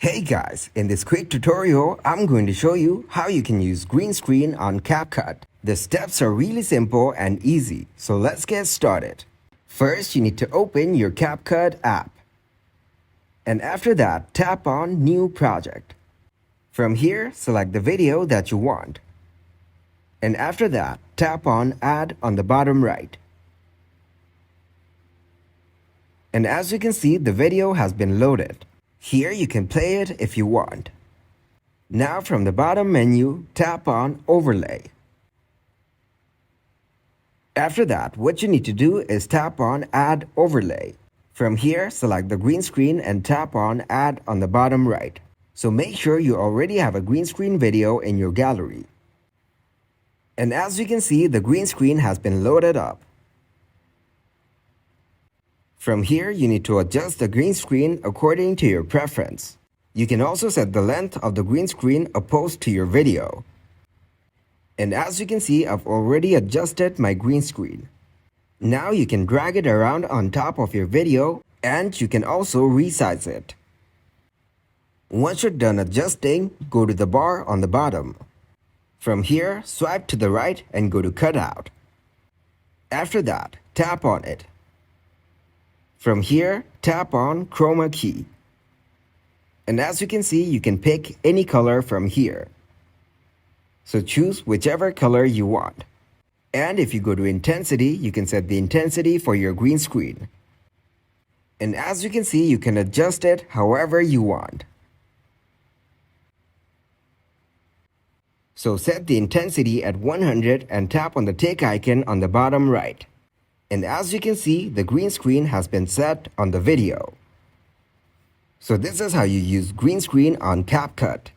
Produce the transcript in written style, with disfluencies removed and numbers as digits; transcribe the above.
Hey guys, in this quick tutorial, I'm going to show you how you can use green screen on CapCut. The steps are really simple and easy, so let's get started. First, you need to open your CapCut app. And after that, tap on New Project. From here, select the video that you want. And after that, tap on Add on the bottom right. And as you can see, the video has been loaded. Here you can play it if you want. Now from the bottom menu, tap on Overlay. After that, what you need to do is tap on Add Overlay. From here, select the green screen and tap on Add on the bottom right. So make sure you already have a green screen video in your gallery. And as you can see, the green screen has been loaded up. From here, you need to adjust the green screen according to your preference. You can also set the length of the green screen opposed to your video. And as you can see, I've already adjusted my green screen. Now you can drag it around on top of your video and you can also resize it. Once you're done adjusting, go to the bar on the bottom. From here, swipe to the right and go to Cutout. After that, tap on it. From here, tap on Chroma key. And as you can see, you can pick any color from here. So choose whichever color you want. And if you go to intensity, you can set the intensity for your green screen. And as you can see, you can adjust it however you want. So set the intensity at 100 and tap on the tick icon on the bottom right. And as you can see, the green screen has been set on the video. So this is how you use green screen on CapCut.